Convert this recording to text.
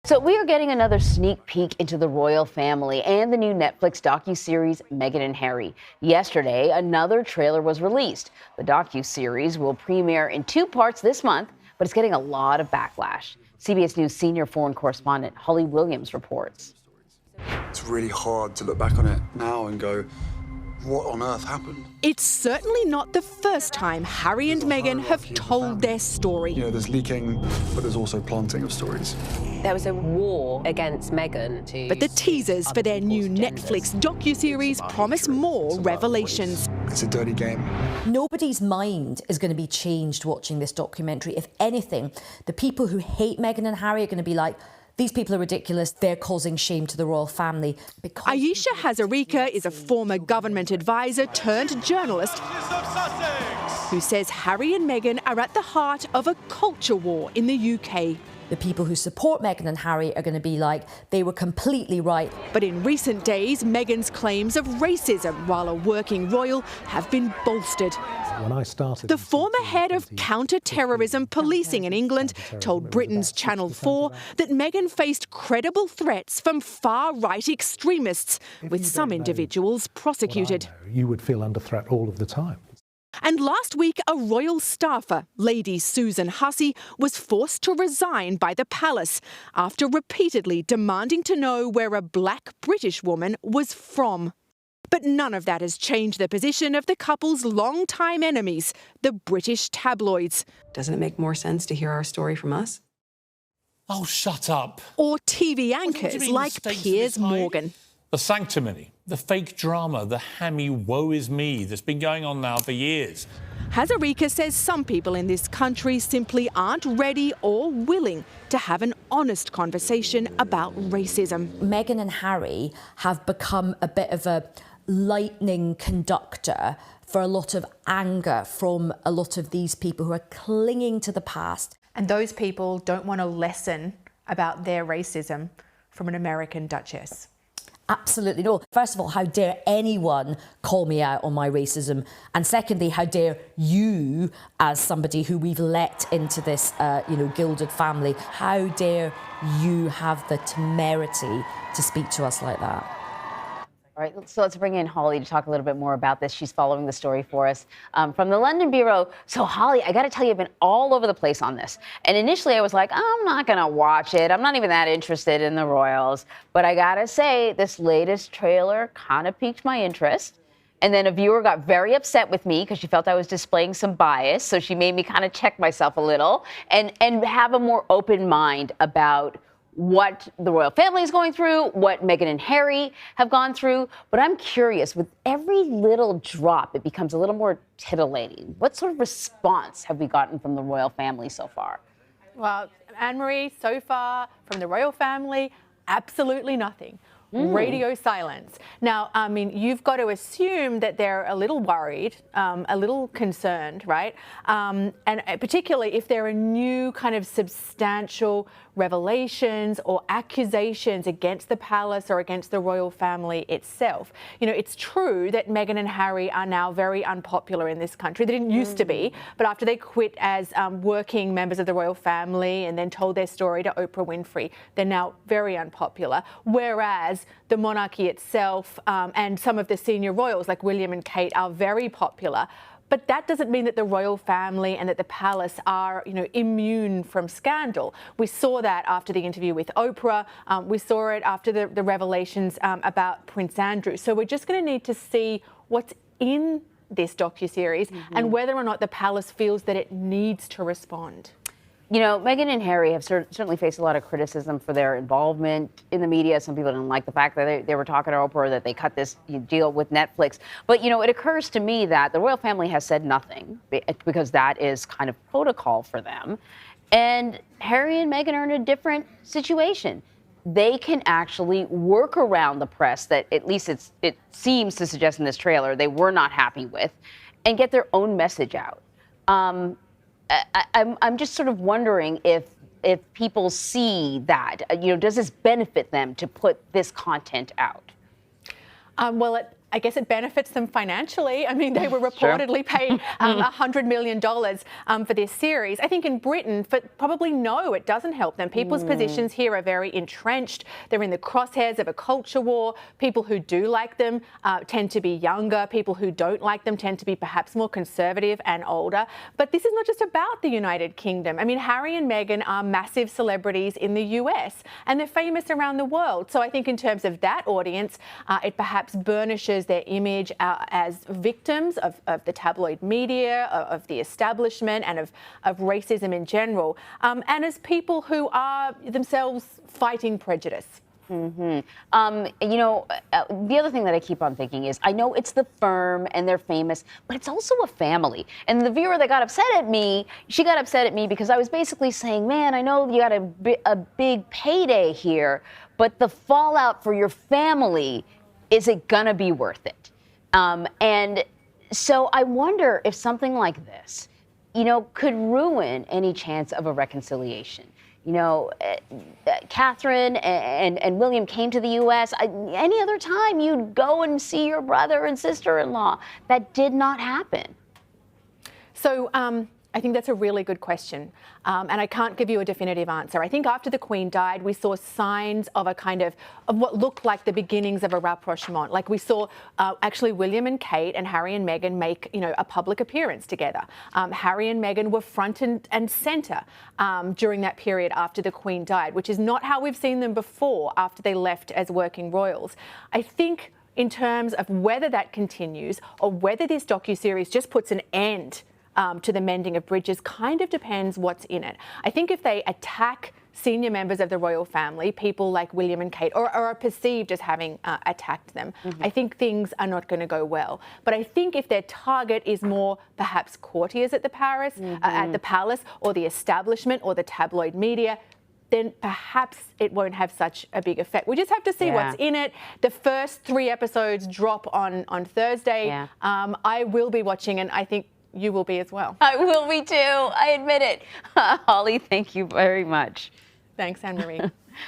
So we are getting another sneak peek into the royal family and the new Netflix docuseries Meghan and Harry. Yesterday, another trailer was released. The docuseries will premiere in 2 parts this month, but it's getting a lot of backlash. CBS News senior foreign correspondent Holly Williams reports. It's really hard to look back on it now and go, what on earth happened? It's certainly not the first time Harry and Meghan have told their story. You know, there's leaking, but there's also planting of stories. There was a war against Meghan. But the teasers for their new Netflix docuseries promise more revelations. It's a dirty game. Nobody's mind is going to be changed watching this documentary. If anything, the people who hate Meghan and Harry are going to be like, these people are ridiculous. They're causing shame to the royal family. Ayesha Hazarika is a former government advisor turned journalist who says Harry and Meghan are at the heart of a culture war in the UK. The people who support Meghan and Harry are going to be like, they were completely right. But in recent days, Meghan's claims of racism while a working royal have been bolstered. When I started, the former head of counter-terrorism policing in England told Britain's Channel 4 that Meghan faced credible threats from far-right extremists, with some individuals prosecuted. You would feel under threat all of the time. And last week, a royal staffer, Lady Susan Hussey, was forced to resign by the palace after repeatedly demanding to know where a black British woman was from. But none of that has changed the position of the couple's longtime enemies, the British tabloids. Doesn't it make more sense to hear our story from us? Oh, shut up. Or TV anchors like Piers Morgan. The sanctimony, the fake drama, the hammy woe is me that's been going on now for years. Hazarika says some people in this country simply aren't ready or willing to have an honest conversation about racism. Meghan and Harry have become a bit of a lightning conductor for a lot of anger from a lot of these people who are clinging to the past. And those people don't want a lesson about their racism from an American duchess. Absolutely no. First of all, how dare anyone call me out on my racism? And secondly, how dare you, as somebody who we've let into this, gilded family, how dare you have the temerity to speak to us like that? All right, so let's bring in Holly to talk a little bit more about this. She's following the story for us from the London Bureau. So, Holly, I got to tell you, I've been all over the place on this. And initially, I was like, I'm not going to watch it. I'm not even that interested in the royals. But I got to say, this latest trailer kind of piqued my interest. And then a viewer got very upset with me because she felt I was displaying some bias. So she made me kind of check myself a little and have a more open mind about what the royal family is going through, what Meghan and Harry have gone through. But I'm curious, with every little drop, it becomes a little more titillating. What sort of response have we gotten from the royal family so far? Well, Anne-Marie, so far from the royal family, absolutely nothing. Radio silence. Now, I mean, you've got to assume that they're a little worried, a little concerned, right? And particularly if there are new kind of substantial revelations or accusations against the palace or against the royal family itself. You know, it's true that Meghan and Harry are now very unpopular in this country. They didn't used to be, but after they quit as working members of the royal family and then told their story to Oprah Winfrey, they're now very unpopular. Whereas the monarchy itself and some of the senior royals like William and Kate are very popular. But that doesn't mean that the royal family and that the palace are, immune from scandal. We saw that after the interview with Oprah. We saw it after the revelations about Prince Andrew. So we're just going to need to see what's in this docuseries and whether or not the palace feels that it needs to respond. You know, Meghan and Harry have certainly faced a lot of criticism for their involvement in the media. Some people didn't like the fact that they were talking to Oprah, that they cut this deal with Netflix. But, it occurs to me that the royal family has said nothing because that is kind of protocol for them. And Harry and Meghan are in a different situation. They can actually work around the press that at least it seems to suggest in this trailer they were not happy with and get their own message out. I'm just sort of wondering if people see that, does this benefit them to put this content out? Well, I guess it benefits them financially. I mean, they were reportedly paid $100 million for this series. I think in Britain, probably no, it doesn't help them. People's positions here are very entrenched. They're in the crosshairs of a culture war. People who do like them tend to be younger. People who don't like them tend to be perhaps more conservative and older. But this is not just about the United Kingdom. I mean, Harry and Meghan are massive celebrities in the US, and they're famous around the world. So I think in terms of that audience, it perhaps burnishes their image as victims of the tabloid media, of the establishment, and of racism in general, and as people who are themselves fighting prejudice. The other thing that I keep on thinking is, I know it's the firm and they're famous, but it's also a family. And the viewer that got upset at me, she got upset at me because I was basically saying, man, I know you got a big payday here, but the fallout for your family, is it gonna be worth it? And so I wonder if something like this, could ruin any chance of a reconciliation. Catherine and William came to the U.S. Any other time you'd go and see your brother and sister-in-law. That did not happen. So I think that's a really good question, and I can't give you a definitive answer. I think after the Queen died, we saw signs of of what looked like the beginnings of a rapprochement. Like we saw actually William and Kate and Harry and Meghan make a public appearance together. Harry and Meghan were front and centre during that period after the Queen died, which is not how we've seen them before after they left as working royals. I think in terms of whether that continues or whether this docuseries just puts an end to the mending of bridges kind of depends what's in it. I think if they attack senior members of the royal family, people like William and Kate, or are perceived as having attacked them, I think things are not going to go well. But I think if their target is more perhaps courtiers at the palace, or the establishment, or the tabloid media, then perhaps it won't have such a big effect. We just have to see what's in it. The first 3 episodes drop on Thursday. Yeah. I will be watching, and I think you will be as well. I will be too. I admit it. Holly, thank you very much. Thanks, Anne-Marie.